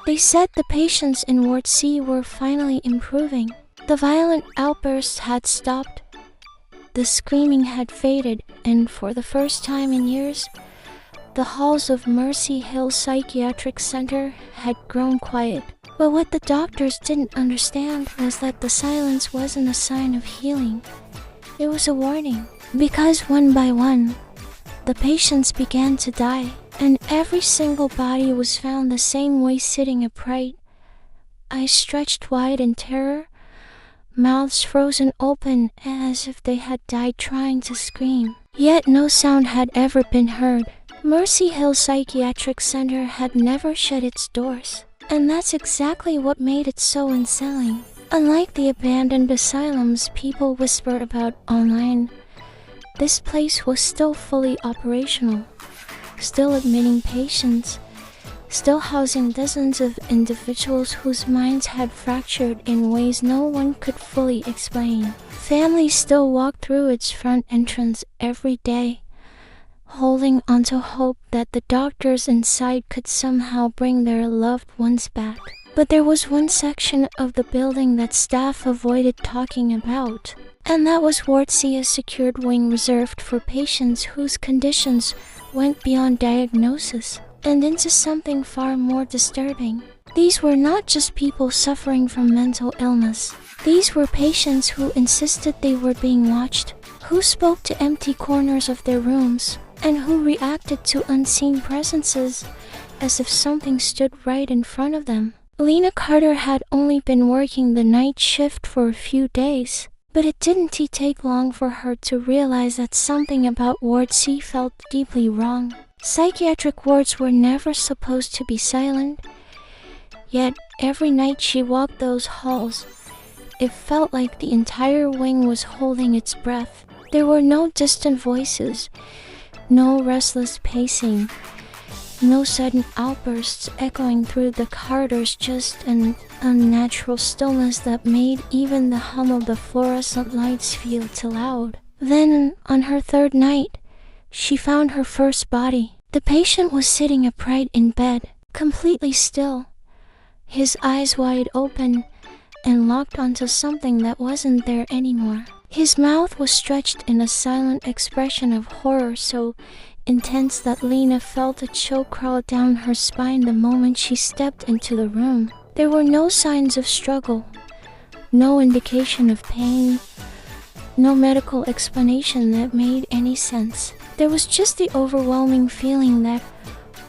They said the patients in Ward C were finally improving. The violent outbursts had stopped, the screaming had faded, and for the first time in years, the halls of Mercy Hills Psychiatric Center had grown quiet. But what the doctors didn't understand was that the silence wasn't a sign of healing. It was a warning. Because one by one, the patients began to die, and every single body was found the same way, sitting upright, eyes stretched wide in terror, mouths frozen open as if they had died trying to scream. Yet no sound had ever been heard. Mercy Hills Psychiatric Center had never shut its doors, and that's exactly what made it so unsettling. Unlike the abandoned asylums people whisper about online, this place was still fully operational, still admitting patients, still housing dozens of individuals whose minds had fractured in ways no one could fully explain. Families still walked through its front entrance every day, holding onto hope that the doctors inside could somehow bring their loved ones back. But there was one section of the building that staff avoided talking about, and that was Ward C, a secured wing reserved for patients whose conditions went beyond diagnosis and into something far more disturbing. These were not just people suffering from mental illness. These were patients who insisted they were being watched, who spoke to empty corners of their rooms, and who reacted to unseen presences as if something stood right in front of them. Lena Carter had only been working the night shift for a few days, but it didn't take long for her to realize that something about Ward C felt deeply wrong. Psychiatric wards were never supposed to be silent, yet every night she walked those halls, it felt like the entire wing was holding its breath. There were no distant voices, no restless pacing, no sudden outbursts echoing through the corridors, just an unnatural stillness that made even the hum of the fluorescent lights feel too loud. Then, on her third night, she found her first body. The patient was sitting upright in bed, completely still, his eyes wide open and locked onto something that wasn't there anymore. His mouth was stretched in a silent expression of horror so intense that Lena felt a chill crawl down her spine the moment she stepped into the room. There were no signs of struggle, no indication of pain, no medical explanation that made any sense. There was just the overwhelming feeling that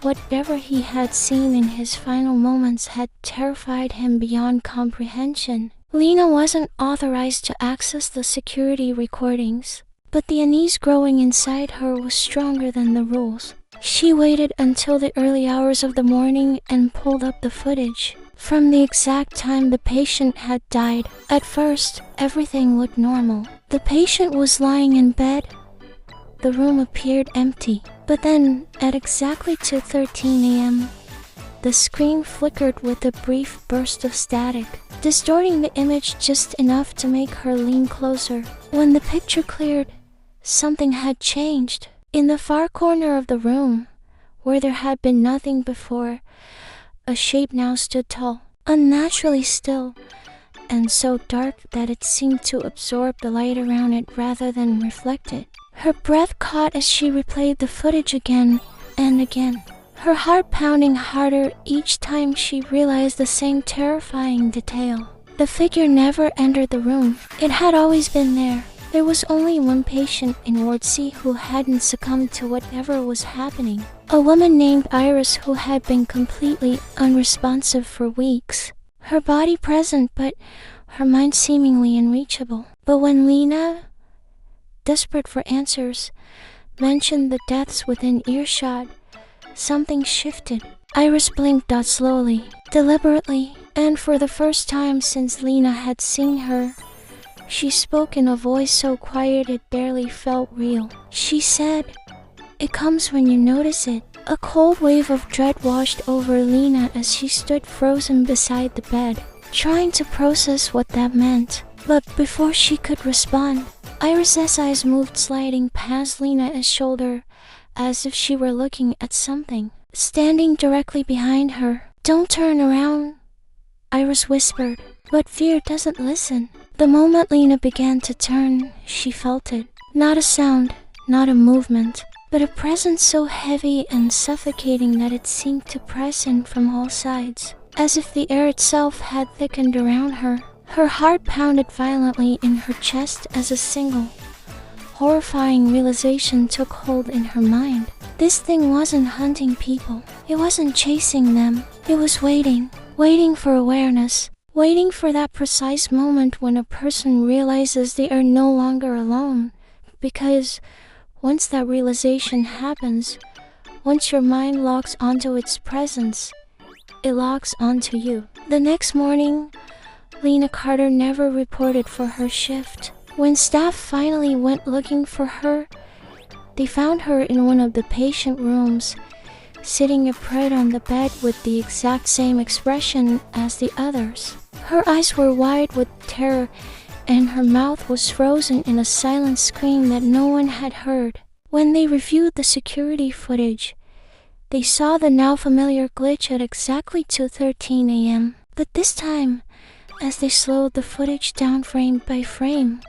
whatever he had seen in his final moments had terrified him beyond comprehension. Lena wasn't authorized to access the security recordings, but the unease growing inside her was stronger than the rules. She waited until the early hours of the morning and pulled up the footage from the exact time the patient had died. At first, everything looked normal. The patient was lying in bed. The room appeared empty. But then, at exactly 2:13 a.m., the screen flickered with a brief burst of static, distorting the image just enough to make her lean closer. When the picture cleared, something had changed. In the far corner of the room, where there had been nothing before, a shape now stood tall, unnaturally still, and so dark that it seemed to absorb the light around it rather than reflect it. Her breath caught as she replayed the footage again and again, her heart pounding harder each time she realized the same terrifying detail. The figure never entered the room. It had always been there. There was only one patient in Ward C who hadn't succumbed to whatever was happening. A woman named Iris who had been completely unresponsive for weeks. Her body present, but her mind seemingly unreachable. But when Lena, desperate for answers, mentioned the deaths within earshot, something shifted. Iris blinked out slowly, deliberately, and for the first time since Lena had seen her, she spoke in a voice so quiet it barely felt real. She said, "It comes when you notice it." A cold wave of dread washed over Lena as she stood frozen beside the bed, trying to process what that meant. But before she could respond, Iris's eyes moved, sliding past Lena's shoulder as if she were looking at something. Standing directly behind her, "Don't turn around," Iris whispered, but fear doesn't listen. The moment Lena began to turn, she felt it. Not a sound, not a movement, but a presence so heavy and suffocating that it seemed to press in from all sides, as if the air itself had thickened around her. Her heart pounded violently in her chest as a single, horrifying realization took hold in her mind. This thing wasn't hunting people. It wasn't chasing them. It was waiting for awareness, waiting for that precise moment when a person realizes they are no longer alone. Because once that realization happens, once your mind locks onto its presence, it locks onto you. The next morning, Lena Carter never reported for her shift. When staff finally went looking for her, they found her in one of the patient rooms, sitting upright on the bed with the exact same expression as the others. Her eyes were wide with terror, and her mouth was frozen in a silent scream that no one had heard. When they reviewed the security footage, they saw the now familiar glitch at exactly 2:13 a.m. But this time, as they slowed the footage down frame by frame,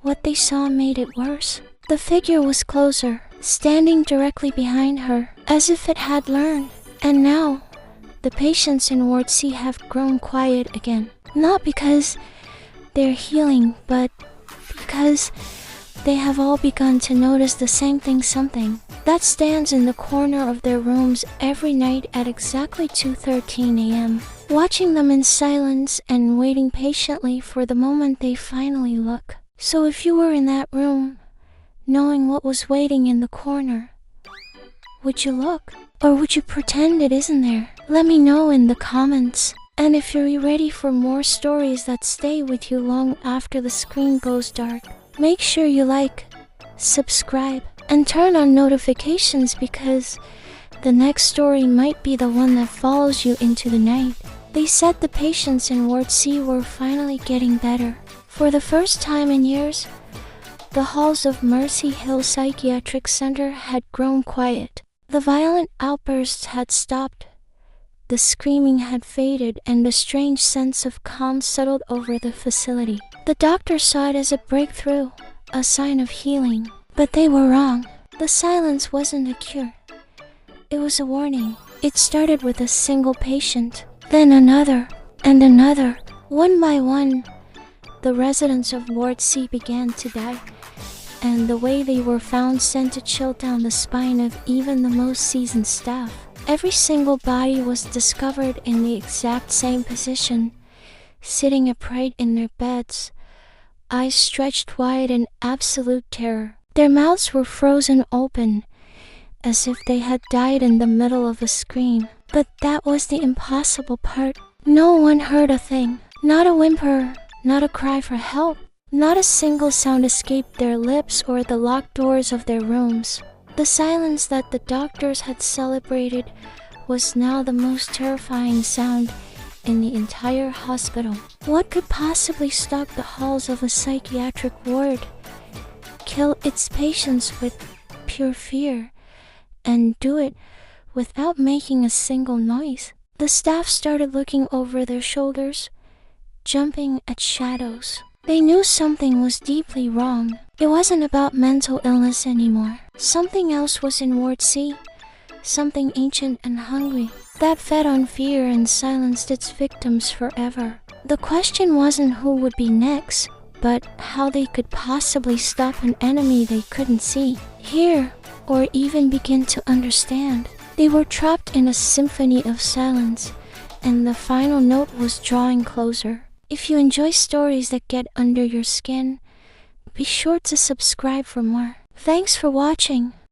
what they saw made it worse. The figure was closer, standing directly behind her, as if it had learned. And now, the patients in Ward C have grown quiet again. Not because they're healing, but because they have all begun to notice the same thing, something that stands in the corner of their rooms every night at exactly 2:13 a.m., watching them in silence and waiting patiently for the moment they finally look. So if you were in that room, knowing what was waiting in the corner, would you look? Or would you pretend it isn't there? Let me know in the comments. And if you're ready for more stories that stay with you long after the screen goes dark, make sure you like, subscribe, and turn on notifications, because the next story might be the one that follows you into the night. They said the patients in Ward C were finally getting better. For the first time in years, the halls of Mercy Hills Psychiatric Center had grown quiet. The violent outbursts had stopped, the screaming had faded, and a strange sense of calm settled over the facility. The doctor saw it as a breakthrough, a sign of healing. But they were wrong. The silence wasn't a cure. It was a warning. It started with a single patient, then another, and another. One by one, the residents of Ward C began to die, and the way they were found sent a chill down the spine of even the most seasoned staff. Every single body was discovered in the exact same position, sitting upright in their beds, eyes stretched wide in absolute terror. Their mouths were frozen open, as if they had died in the middle of a scream. But that was the impossible part. No one heard a thing. Not a whimper, not a cry for help. Not a single sound escaped their lips or the locked doors of their rooms. The silence that the doctors had celebrated was now the most terrifying sound in the entire hospital. What could possibly stalk the halls of a psychiatric ward, kill its patients with pure fear, and do it without making a single noise? The staff started looking over their shoulders, jumping at shadows. They knew something was deeply wrong. It wasn't about mental illness anymore. Something else was in Ward C, something ancient and hungry, that fed on fear and silenced its victims forever. The question wasn't who would be next, but how they could possibly stop an enemy they couldn't see, hear, or even begin to understand. They were trapped in a symphony of silence, and the final note was drawing closer. If you enjoy stories that get under your skin, be sure to subscribe for more. Thanks for watching.